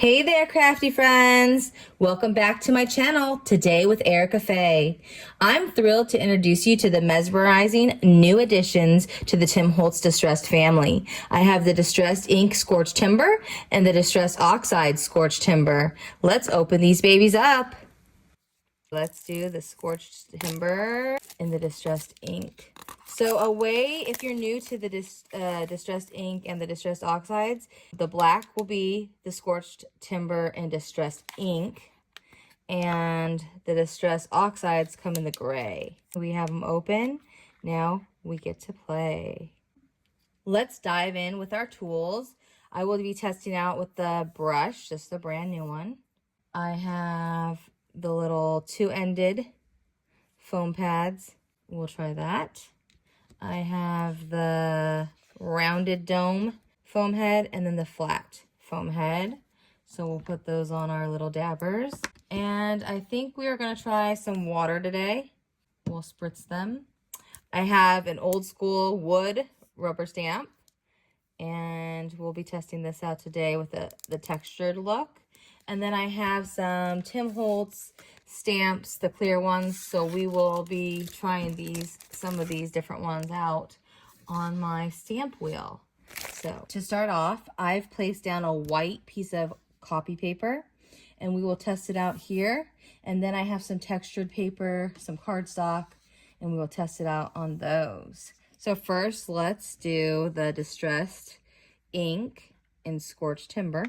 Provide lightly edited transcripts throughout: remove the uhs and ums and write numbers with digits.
Hey there, crafty friends! Welcome back to my channel, Today with Erica Faye. I'm thrilled to introduce you to the mesmerizing new additions to the Tim Holtz Distress family. I have the Distressed Ink Scorched Timber and the Distressed Oxide Scorched Timber. Let's open these babies up. Let's do the Scorched Timber and the Distressed Ink. So if you're new to the Distressed Ink and the Distressed Oxides, the black will be the Scorched Timber and Distressed Ink. And the Distressed Oxides come in the gray. We have them open. Now we get to play. Let's dive in with our tools. I will be testing out with the brush, just the brand new one. I have the little two-ended foam pads. We'll try that. I have the rounded dome foam head and then the flat foam head. So we'll put those on our little dabbers. And I think we are going to try some water today. We'll spritz them. I have an old school wood rubber stamp. And we'll be testing this out today with the textured look. And then I have some Tim Holtz stamps, the clear ones. So we will be trying some of these different ones out on my stamp wheel. So to start off, I've placed down a white piece of copy paper and we will test it out here. And then I have some textured paper, some cardstock, and we will test it out on those. So first, let's do the Distressed Ink in Scorched Timber.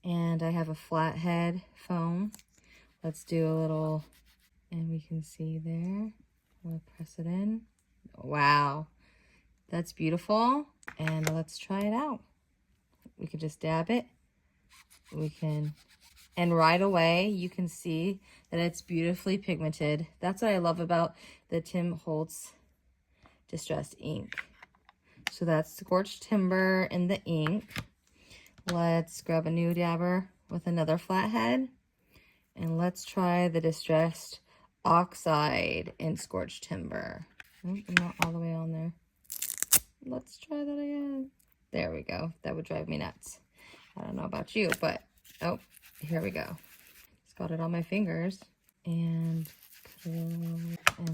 And I have a flathead foam. Let's do a little, and we can see there. I'll press it in. Wow, that's beautiful. And let's try it out. We can just dab it. And right away, you can see that it's beautifully pigmented. That's what I love about the Tim Holtz Distressed Ink. So that's Scorched Timber in the ink. Let's grab a new dabber with another flathead. And let's try the Distressed Oxide in Scorched Timber. Oh, I'm not all the way on there. Let's try that again. There we go. That would drive me nuts. I don't know about you, but oh, here we go. Just got it on my fingers. And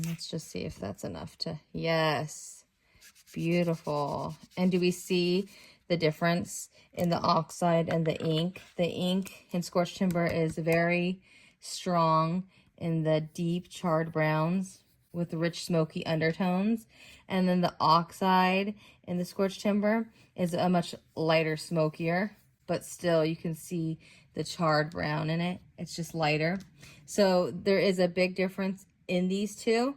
let's just see if that's enough to, yes, beautiful. And do we see the difference in the oxide and the ink? The ink in Scorched Timber is very strong in the deep charred browns with rich smoky undertones. And then the oxide in the Scorched Timber is a much lighter, smokier, but still you can see the charred brown in it. It's just lighter. So there is a big difference in these two,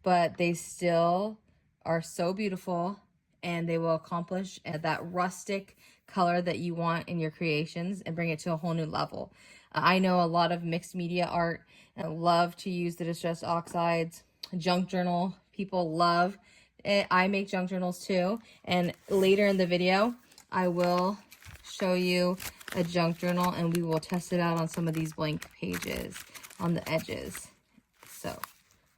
but they still are so beautiful and they will accomplish that rustic color that you want in your creations and bring it to a whole new level. I know a lot of mixed media art and love to use the Distressed Oxides. Junk journal people love it. I make junk journals too. And later in the video, I will show you a junk journal and we will test it out on some of these blank pages on the edges. So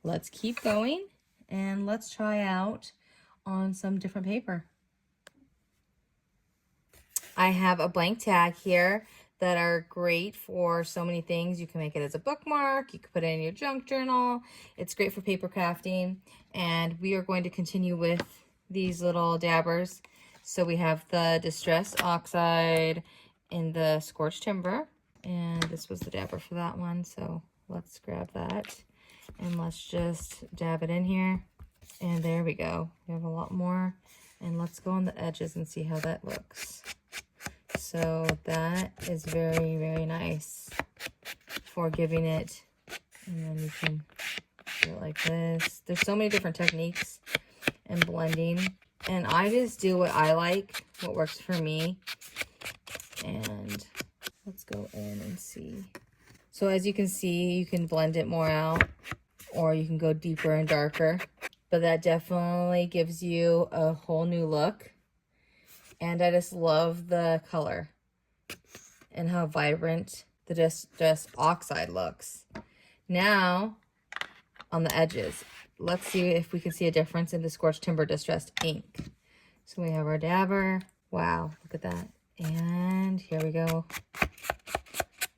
let's keep going and let's try out on some different paper. I have a blank tag here that are great for so many things. You can make it as a bookmark, you can put it in your junk journal. It's great for paper crafting. And we are going to continue with these little dabbers. So we have the Distressed Oxide in the Scorched Timber. And this was the dabber for that one. So let's grab that and let's just dab it in here. And there we go. We have a lot more. And let's go on the edges and see how that looks. So that is very, very nice for giving it. And then you can do it like this. There's so many different techniques and blending. And I just do what I like, what works for me. And let's go in and see. So as you can see, you can blend it more out or you can go deeper and darker. But that definitely gives you a whole new look. And I just love the color and how vibrant the Distressed Oxide looks. Now, on the edges, let's see if we can see a difference in the Scorched Timber Distressed Ink. So we have our dabber. Wow, look at that. And here we go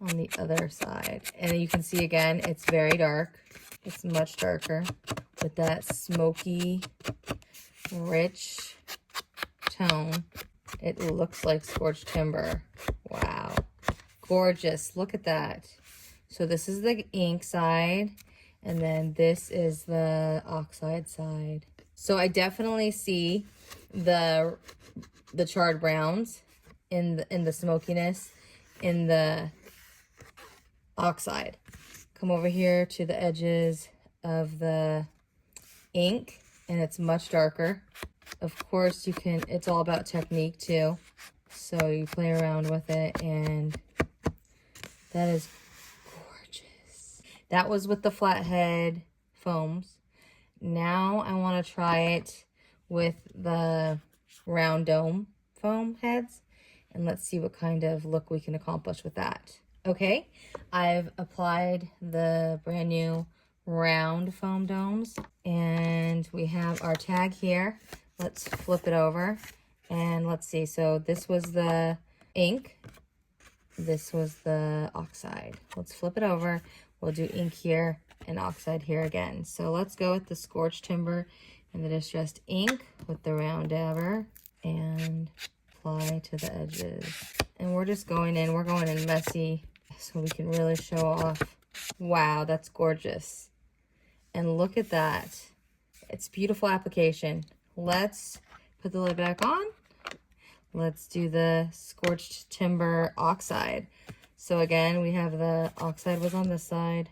on the other side. And you can see again, it's very dark. It's much darker with that smoky, rich tone. It looks like Scorched Timber. Wow. Gorgeous. Look at that. So this is the ink side, and then this is the oxide side. So I definitely see the charred browns in the smokiness in the oxide. Come over here to the edges of the ink, and it's much darker. Of course, it's all about technique too. So you play around with it, and that is gorgeous. That was with the flathead foams. Now I want to try it with the round dome foam heads, and let's see what kind of look we can accomplish with that. Okay, I've applied the brand new round foam domes, and we have our tag here. Let's flip it over, and let's see. So this was the ink. This was the oxide. Let's flip it over. We'll do ink here and oxide here again. So let's go with the Scorched Timber and the distressed ink with the round dabber and apply to the edges. And we're just going in. We're going in messy so we can really show off. Wow, that's gorgeous. And look at that. It's beautiful application. Let's put the lid back on. Let's do the Scorched Timber oxide. So again, we have the oxide was on this side.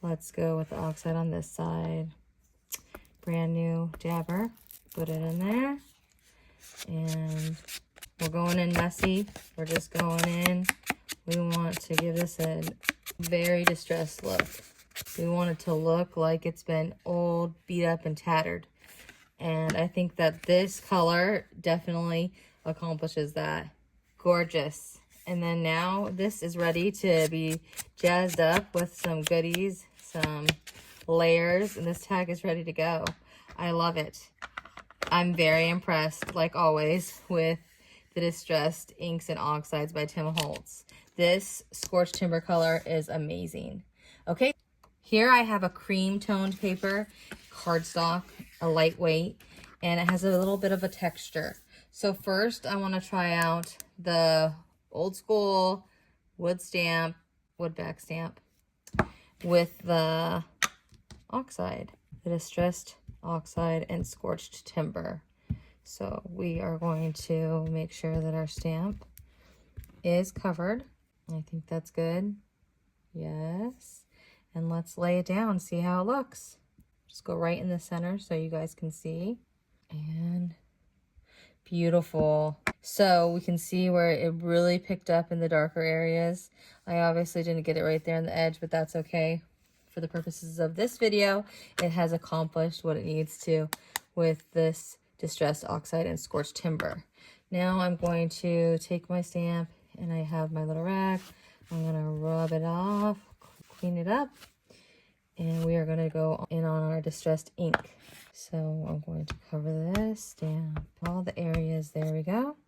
Let's go with the oxide on this side. Brand new dabber. Put it in there. And we're going in messy. We're just going in. We want to give this a very distressed look. We want it to look like it's been old, beat up, and tattered. And I think that this color definitely accomplishes that. Gorgeous. And then now this is ready to be jazzed up with some goodies, some layers, and this tag is ready to go. I love it. I'm very impressed, like always, with the Distressed Inks and Oxides by Tim Holtz. This Scorched Timber color is amazing. Okay, here I have a cream toned paper, cardstock, a lightweight, and it has a little bit of a texture. So first I want to try out the old school wood back stamp with the oxide, the Distressed Oxide and Scorched Timber. So we are going to make sure that our stamp is covered. I think that's good. Yes. And let's lay it down, see how it looks. Just go right in the center so you guys can see. And beautiful. So we can see where it really picked up in the darker areas. I obviously didn't get it right there on the edge, but that's okay. For the purposes of this video, it has accomplished what it needs to with this Distressed Oxide and Scorched Timber. Now I'm going to take my stamp, and I have my little rag. I'm going to rub it off, clean it up, and we are going to go in on our distressed ink. So I'm going to cover this stamp, all the areas. There we go.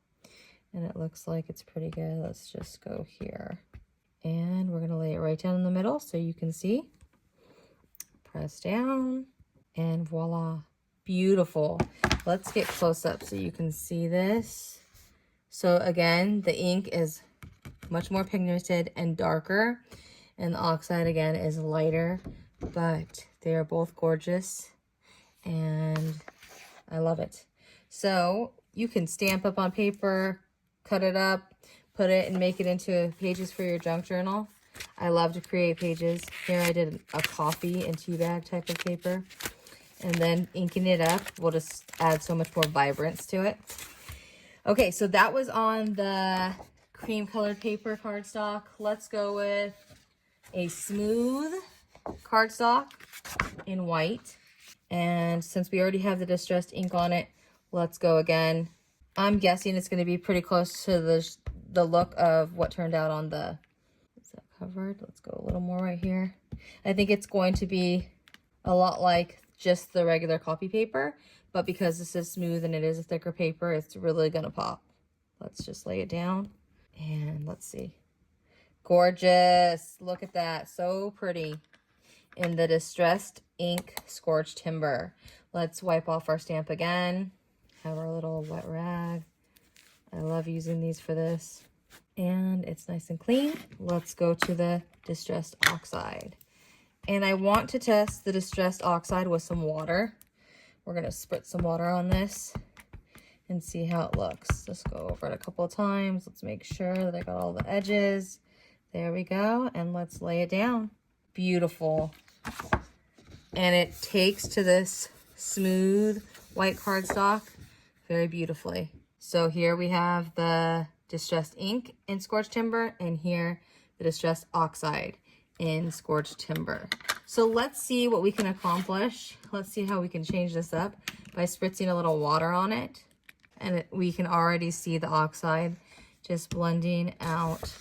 And it looks like it's pretty good. Let's just go here. And we're going to lay it right down in the middle so you can see. Press down, and voila. Beautiful. Let's get close up so you can see this. So again, the ink is much more pigmented and darker, and the oxide again is lighter, but they are both gorgeous and I love it. So you can stamp up on paper, cut it up, put it and make it into pages for your junk journal. I love to create pages. Here I did a coffee and tea bag type of paper. And then inking it up will just add so much more vibrance to it. Okay, so that was on the cream colored paper cardstock. Let's go with a smooth cardstock in white. And since we already have the distressed ink on it, let's go again. I'm guessing it's going to be pretty close to the look of what turned out on the... Is that covered? Let's go a little more right here. I think it's going to be a lot like just the regular copy paper, but because this is smooth and it is a thicker paper, it's really gonna pop. Let's just lay it down and let's see. Gorgeous. Look at that. So pretty. In the Distressed Ink Scorched Timber. Let's wipe off our stamp again. Have our little wet rag. I love using these for this. And it's nice and clean. Let's go to the Distressed Oxide. And I want to test the Distressed Oxide with some water. We're going to spritz some water on this and see how it looks. Just go over it a couple of times. Let's make sure that I got all the edges. There we go. And let's lay it down. Beautiful. And it takes to this smooth white cardstock very beautifully. So here we have the Distressed Ink in Scorched Timber, and here the Distressed Oxide in Scorched Timber. So let's see what we can accomplish. Let's see how we can change this up by spritzing a little water on it. And we can already see the oxide just blending out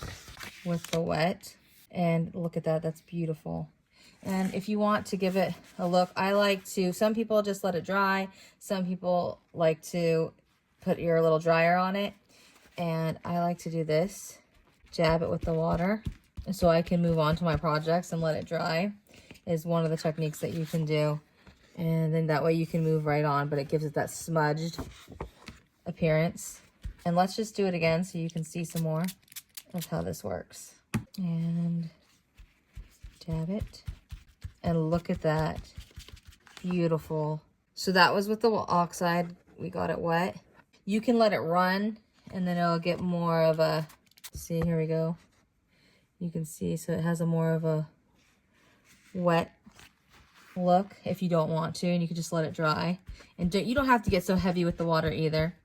with the wet. And look at that, that's beautiful. And if you want to give it a look, I like to, some people just let it dry. Some people like to put your little dryer on it. And I like to do this, jab it with the water so I can move on to my projects and let it dry is one of the techniques that you can do. And then that way you can move right on, but it gives it that smudged appearance. And let's just do it again so you can see some more of how this works. And dab it. And look at that. Beautiful. So that was with the oxide. We got it wet. You can let it run and then it'll get more of a, see, here we go. You can see, so it has a more of a wet look if you don't want to, and you can just let it dry. And you don't have to get so heavy with the water either.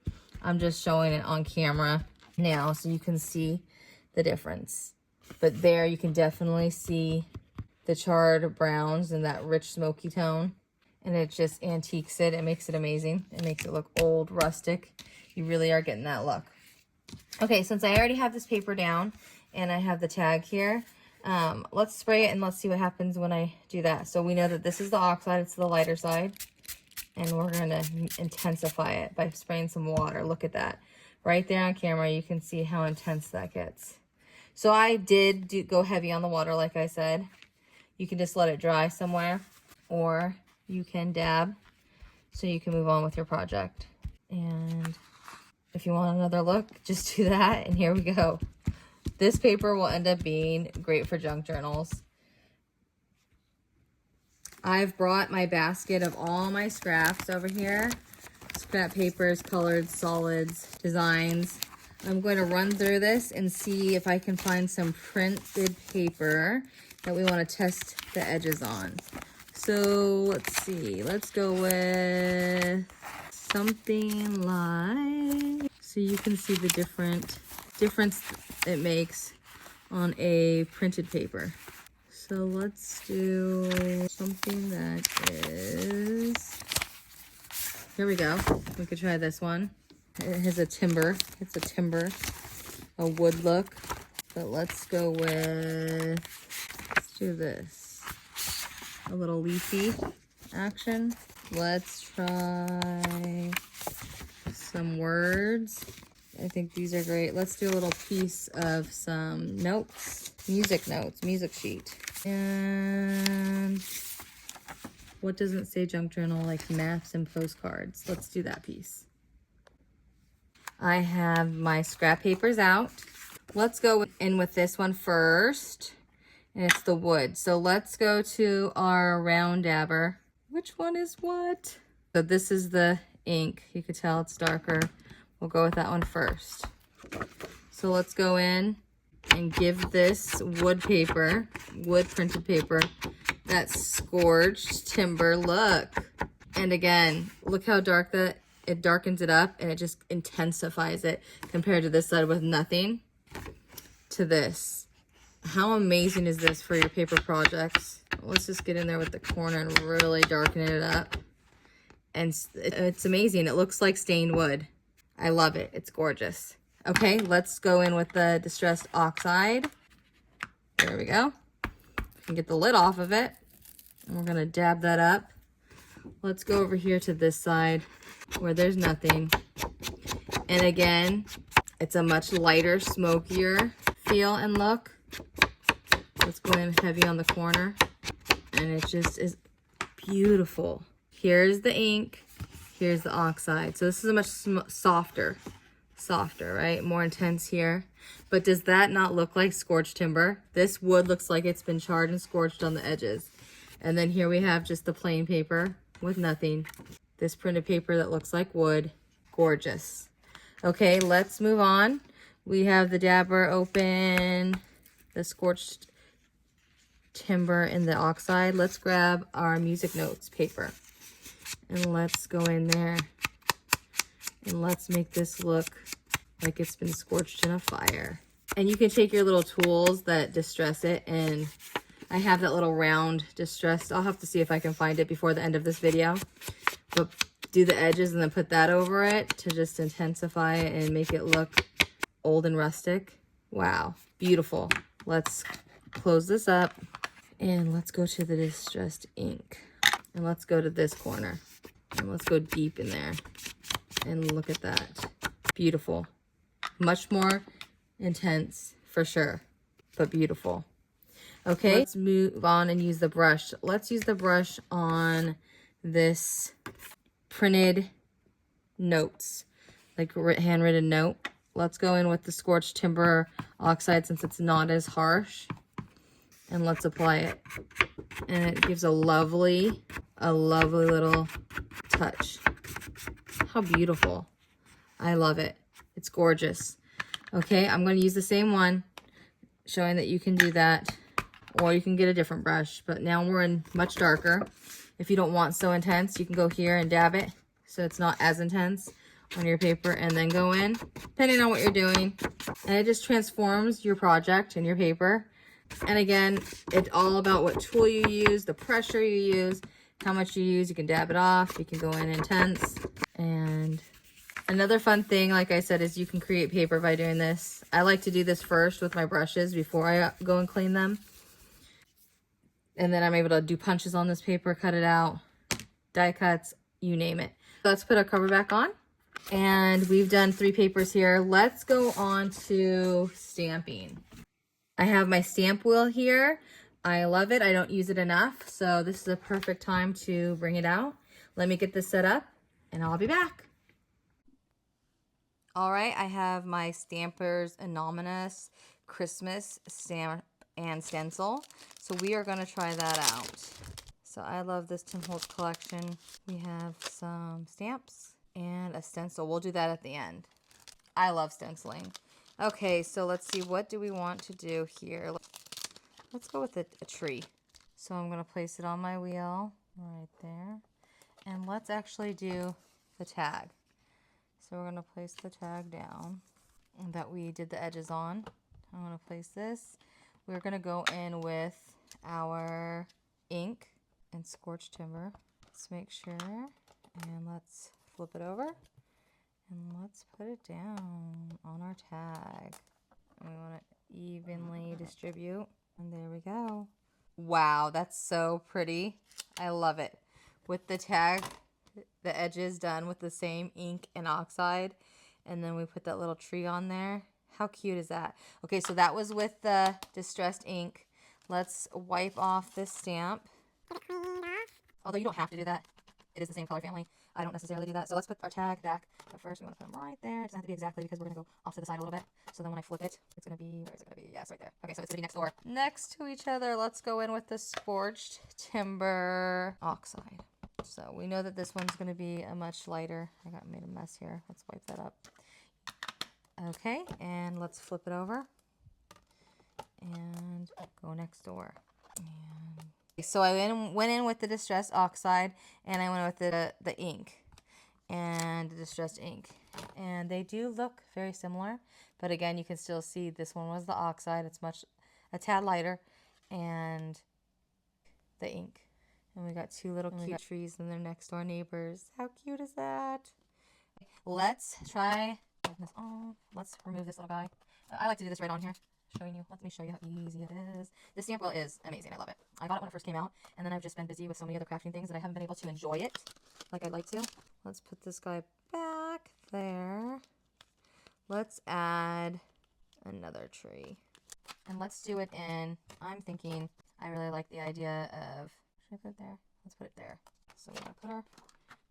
I'm just showing it on camera now so you can see the difference. But there you can definitely see the charred browns and that rich smoky tone. And it just antiques it. It makes it amazing. It makes it look old, rustic. You really are getting that look. Okay, since I already have this paper down and I have the tag here, let's spray it and let's see what happens when I do that. So we know that this is the oxide, it's the lighter side. And we're going to intensify it by spraying some water. Look at that. Right there on camera, you can see how intense that gets. So I did go heavy on the water, like I said. You can just let it dry somewhere, or you can dab so you can move on with your project. And if you want another look, just do that, and here we go. This paper will end up being great for junk journals. I've brought my basket of all my scraps over here. Scrap papers, colored, solids, designs. I'm going to run through this and see if I can find some printed paper that we want to test the edges on. So let's see, let's go with something like, so you can see the difference it makes on a printed paper. So let's do something that is, here we go. We could try this one. It has a timber, it's a timber, a wood look, but let's go with, let's do this, a little leafy action. Let's try some words. I think these are great. Let's do a little piece of some notes, music sheet. And what doesn't say junk journal, like maps and postcards? Let's do that piece. I have my scrap papers out. Let's go in with this one first. And it's the wood. So let's go to our round dabber. Which one is what? So this is the ink. You could tell it's darker. We'll go with that one first. So let's go in and give this wood paper, wood printed paper, that Scorched Timber look. And again, look how dark that, it darkens it up and it just intensifies it compared to this side with nothing to this. How amazing is this for your paper projects? Let's just get in there with the corner and really darken it up. And it's amazing. It looks like stained wood. I love it. It's gorgeous. Okay, let's go in with the Distressed Oxide. There we go. You can get the lid off of it. And we're going to dab that up. Let's go over here to this side where there's nothing. And again, It's a much lighter, smokier feel and look. Let's go in heavy on the corner. And it just is beautiful. Here's the ink. Here's the oxide. So this is a much softer, right? More intense here. But does that not look like scorched timber? This wood looks like it's been charred and scorched on the edges. And then here we have just the plain paper with nothing. This printed paper that looks like wood. Gorgeous. Okay, let's move on. We have the dabber open, the scorched timber and the oxide. Let's grab our music notes paper and let's go in there and let's make this look like it's been scorched in a fire. And you can take your little tools that distress it, and I have that little round distress. I'll have to see if I can find it before the end of this video, but do the edges and then put that over it to just intensify it and make it look old and rustic. Wow, beautiful. Let's close this up and let's go to the distressed ink, and let's go to this corner and let's go deep in there and look at that. Beautiful. Much more intense for sure, but beautiful. Okay, let's move on and use the brush. Let's use the brush on this printed notes, like handwritten note. Let's go in with the scorched timber oxide since it's not as harsh, and let's apply it. And it gives a lovely little touch. How beautiful. I love it. It's gorgeous. Okay, I'm going to use the same one, showing that you can do that, or you can get a different brush. But now we're in much darker. If you don't want so intense, you can go here and dab it so it's not as intense on your paper, and then go in, depending on what you're doing. And it just transforms your project and your paper. And again, it's all about what tool you use, the pressure you use, how much you use. You can dab it off, you can go in intense. And another fun thing, like I said, is you can create paper by doing this. I like to do this first with my brushes before I go and clean them. And then I'm able to do punches on this paper, cut it out, die cuts, you name it. Let's put our cover back on. And we've done 3 papers here. Let's go on to stamping. I have my stamp wheel here. I love it. I don't use it enough, so this is a perfect time to bring it out. Let me get this set up and I'll be back. All right, I have my Stampers Anonymous Christmas stamp and stencil. So we are going to try that out. So I love this Tim Holtz collection. We have some stamps and a stencil. We'll do that at the end. I love stenciling. Okay, so let's see, what do we want to do here? Let's go with a tree. So I'm going to place it on my wheel right there. And let's actually do the tag. So we're going to place the tag down that we did the edges on. I'm going to place this. We're going to go in with our ink and Scorched Timber. Let's make sure, and let's flip it over. And let's put it down on our tag. And we want to evenly distribute. And there we go. Wow, that's so pretty. I love it. With the tag, the edges done with the same ink and oxide. And then we put that little tree on there. How cute is that? Okay, so that was with the distressed ink. Let's wipe off this stamp. Although you don't have to do that. It is the same color family. I don't necessarily do that. So let's put our tag back. But first we want to put them right there. It doesn't have to be exactly because we're going to go off to the side a little bit. So then when I flip it, it's going to be, where is it going to be? Yes, right there. Okay, so it's going to be next door. Next to each other, let's go in with the Scorched Timber oxide. So we know that this one's going to be a much lighter. I made a mess here. Let's wipe that up. Okay, and let's flip it over and go next door. And so I went in with the distressed oxide, and I went with the ink and the distressed ink. And they do look very similar, but again, you can still see this one was the oxide. It's a tad lighter, and the ink. And we got 2 little cute trees and their next door neighbors. How cute is that? Let's try this off. Let's remove this little guy. I like to do this right on here, showing you. Let me show you how easy it is. This stamp wheel is amazing. I love it. I got it when it first came out, and then I've just been busy with so many other crafting things that I haven't been able to enjoy it like I'd like to. Let's put this guy back there. Let's add another tree. And let's do it in, I'm thinking, I really like the idea of, should I put it there? Let's put it there. So we're going to put our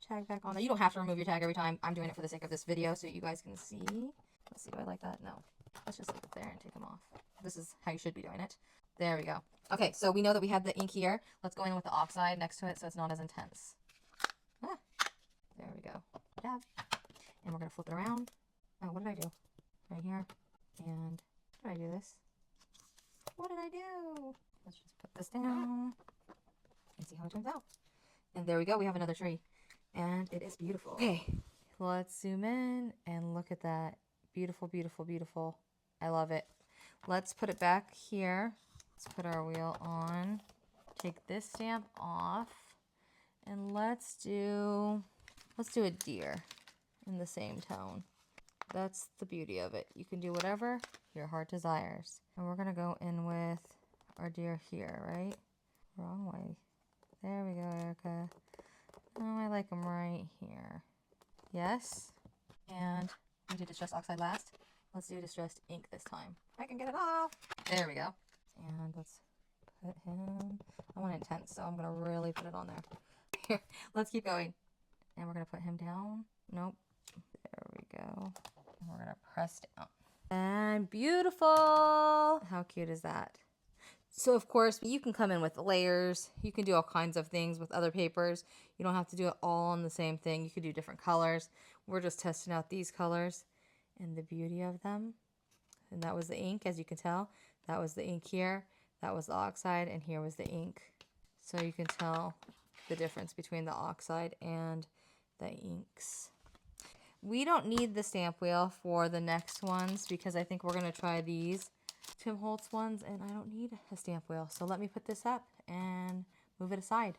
tag back on there. You don't have to remove your tag every time. I'm doing it for the sake of this video so you guys can see. Let's see, do I like that? No. Let's just leave it there and take them off. This is how you should be doing it. There we go. Okay, so we know that we have the ink here. Let's go in with the oxide next to it so it's not as intense. Ah, there we go. Dab. And we're going to flip it around. Oh, what did I do? Right here. And did I do this? What did I do? Let's just put this down and see how it turns out. And there we go. We have another tree. And it is beautiful. Okay, let's zoom in and look at that. Beautiful, beautiful, beautiful. I love it. Let's put it back here. Let's put our wheel on. Take this stamp off. And let's do a deer in the same tone. That's the beauty of it. You can do whatever your heart desires. And we're going to go in with our deer here, right? Wrong way. There we go, Erica. Oh, I like them right here. Yes. And we did Distress Oxide last. Let's do Distressed Ink this time. I can get it off. There we go. And let's put him. I want intense, so I'm going to really put it on there. Here, let's keep going. And we're going to put him down. Nope. There we go. And we're going to press down. And beautiful. How cute is that? So, of course, you can come in with layers. You can do all kinds of things with other papers. You don't have to do it all on the same thing. You could do different colors. We're just testing out these colors and the beauty of them. And that was the ink, as you can tell. That was the ink here. That was the oxide, and here was the ink. So you can tell the difference between the oxide and the inks. We don't need the stamp wheel for the next ones because I think we're going to try these Tim Holtz ones, and I don't need a stamp wheel. So let me put this up and move it aside.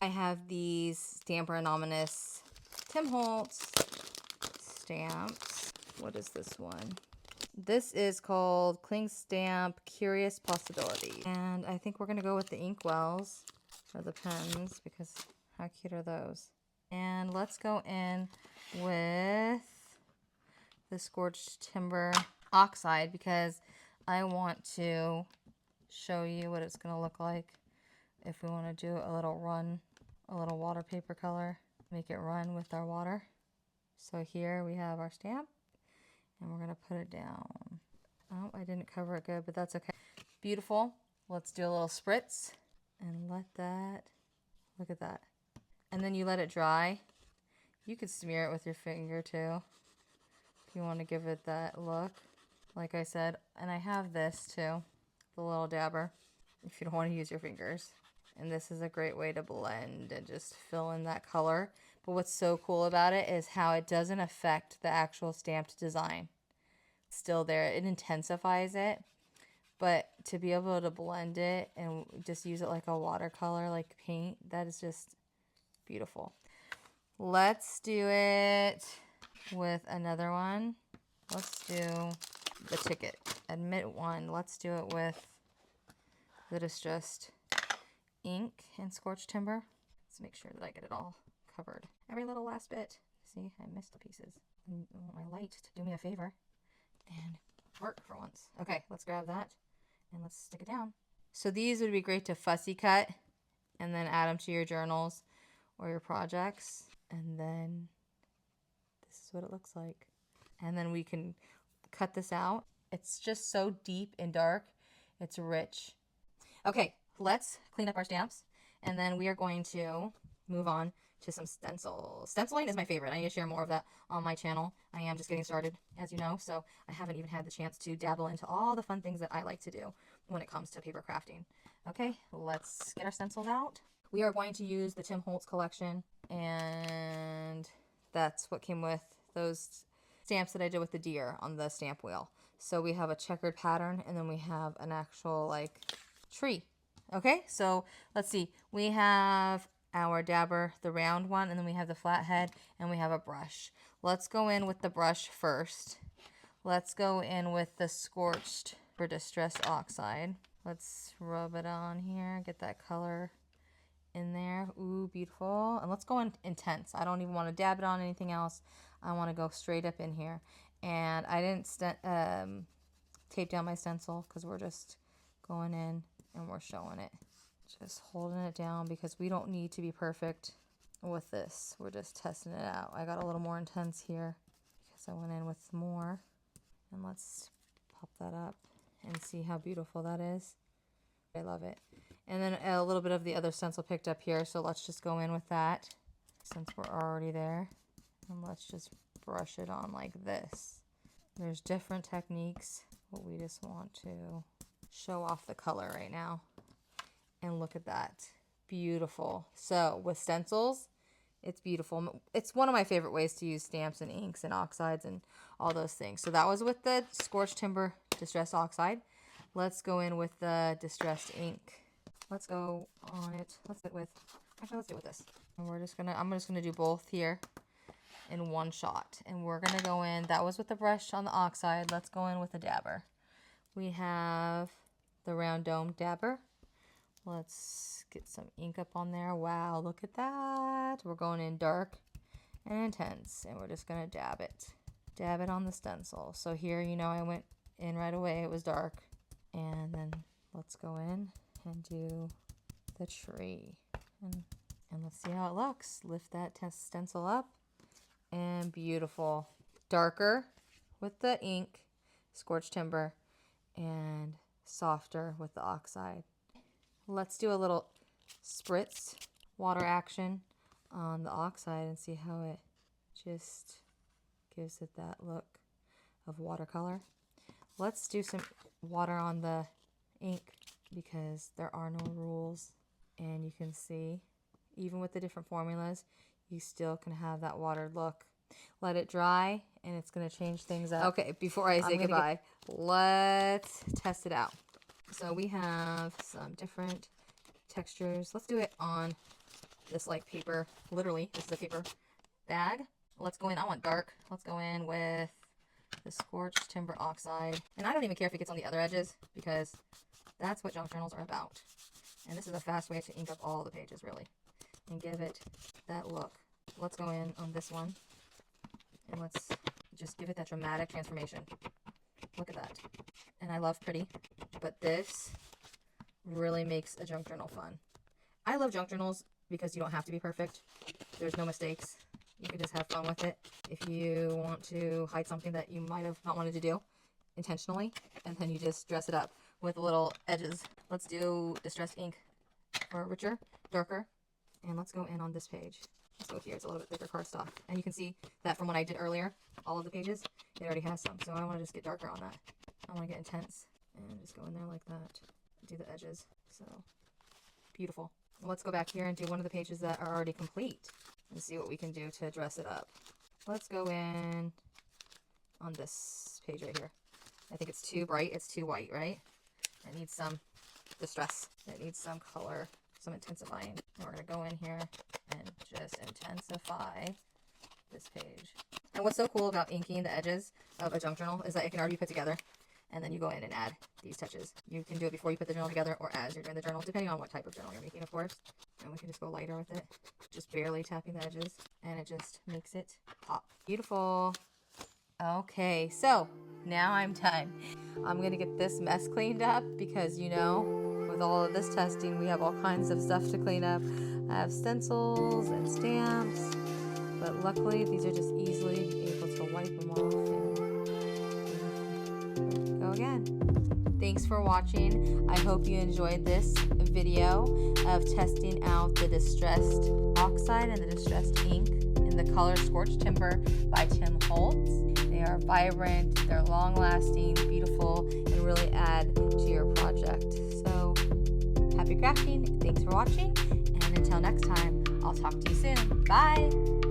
I have these Stamper Anonymous Tim Holtz stamps. What is this one? This is called Cling Stamp Curious Possibility. And I think we're going to go with the inkwells or the pens because how cute are those? And let's go in with the Scorched Timber oxide because I want to show you what it's going to look like if we want to do a little run, a little water paper color, make it run with our water. So here we have our stamp and we're going to put it down. Oh, I didn't cover it good, but that's okay. Beautiful. Let's do a little spritz and let that, look at that. And then you let it dry. You could smear it with your finger too if you want to give it that look. Like I said, and I have this too, the little dabber, if you don't want to use your fingers. And this is a great way to blend and just fill in that color. But what's so cool about it is how it doesn't affect the actual stamped design. It's still there. It intensifies it. But to be able to blend it and just use it like a watercolor, like paint, that is just beautiful. Let's do it with another one. Let's do the ticket. Admit one. Let's do it with the Distressed Ink and Scorched Timber. Let's make sure that I get it all covered. Every little last bit. See, I missed the pieces. I want my light to do me a favor and work for once. Okay, let's grab that and let's stick it down. So these would be great to fussy cut and then add them to your journals or your projects. And then this is what it looks like. And then we can cut this out. It's just so deep and dark. It's rich. Okay, let's clean up our stamps. And then we are going to move on to some stencils. Stenciling is my favorite. I need to share more of that on my channel. I am just getting started, as you know, so I haven't even had the chance to dabble into all the fun things that I like to do when it comes to paper crafting. Okay, let's get our stencils out. We are going to use the Tim Holtz collection, and that's what came with those stamps that I did with the deer on the stamp wheel. So we have a checkered pattern, and then we have an actual like tree. Okay, so let's see. We have our dabber, the round one, and then we have the flat head, and we have a brush. Let's go in with the brush first. Let's go in with the Scorched for Distress Oxide. Let's rub it on here, get that color in there. Ooh, beautiful. And let's go in intense. I don't even want to dab it on anything else. I want to go straight up in here. And I didn't tape down my stencil because we're just going in and we're showing it. Just holding it down because we don't need to be perfect with this. We're just testing it out. I got a little more intense here because I went in with more. And let's pop that up and see how beautiful that is. I love it. And then a little bit of the other stencil picked up here, so let's just go in with that since we're already there. And let's just brush it on like this. There's different techniques, but we just want to show off the color right now. And look at that. Beautiful. So with stencils, it's beautiful. It's one of my favorite ways to use stamps and inks and oxides and all those things. So that was with the Scorched Timber Distress Oxide. Let's go in with the Distressed ink. Let's go on it. Let's do it with this. And I'm just gonna do both here in one shot. And we're gonna go in, that was with the brush on the oxide. Let's go in with the dabber. We have the round dome dabber. Let's get some ink up on there. Wow, look at that. We're going in dark and intense, and we're just gonna dab it. Dab it on the stencil. So here, you know, I went in right away. It was dark. And then let's go in and do the tree. And let's see how it looks. Lift that stencil up. And beautiful. Darker with the ink, Scorched Timber, and softer with the oxide. Let's do a little spritz water action on the oxide and see how it just gives it that look of watercolor. Let's do some water on the ink because there are no rules, and you can see even with the different formulas you still can have that watered look. Let it dry and it's going to change things up. Okay, before I say goodbye, let's test it out. So we have some different textures. Let's do it on this like paper. Literally, this is a paper bag. Let's go in. I want dark. Let's go in with the Scorched Timber Oxide. And I don't even care if it gets on the other edges because that's what junk journals are about. And this is a fast way to ink up all the pages, really, and give it that look. Let's go in on this one and let's just give it that dramatic transformation. Look at that. And I love pretty, but this really makes a junk journal fun. I love junk journals because you don't have to be perfect. There's no mistakes. You can just have fun with it. If you want to hide something that you might have not wanted to do intentionally, and then you just dress it up with little edges. Let's do distressed ink for richer, darker, and let's go in on this page. Let's go here. It's a little bit thicker cardstock, and you can see that from what I did earlier, all of the pages, it already has some. So I want to just get darker on that. I want to get intense and just go in there like that. Do the edges. So beautiful. Let's go back here and do one of the pages that are already complete and see what we can do to dress it up. Let's go in on this page right here. I think it's too bright. It's too white, right? It needs some distress. It needs some color, some intensifying. And we're going to go in here and just intensify this page. And what's so cool about inking the edges of a junk journal is that it can already be put together. And then you go in and add these touches. You can do it before you put the journal together or as you're doing the journal, depending on what type of journal you're making, of course. And we can just go lighter with it, just barely tapping the edges, and it just makes it pop. Beautiful. Okay, so now I'm done. I'm gonna get this mess cleaned up because, you know, with all of this testing, we have all kinds of stuff to clean up. I have stencils and stamps, but luckily these are just easily able to wipe them off and go again. Thanks for watching. I hope you enjoyed this video of testing out the Distressed Oxide and the Distressed Ink in the color Scorched Timber by Tim Holtz. They are vibrant, they're long-lasting, beautiful, and really add to your project. So, happy crafting. Thanks for watching, and until next time, I'll talk to you soon. Bye!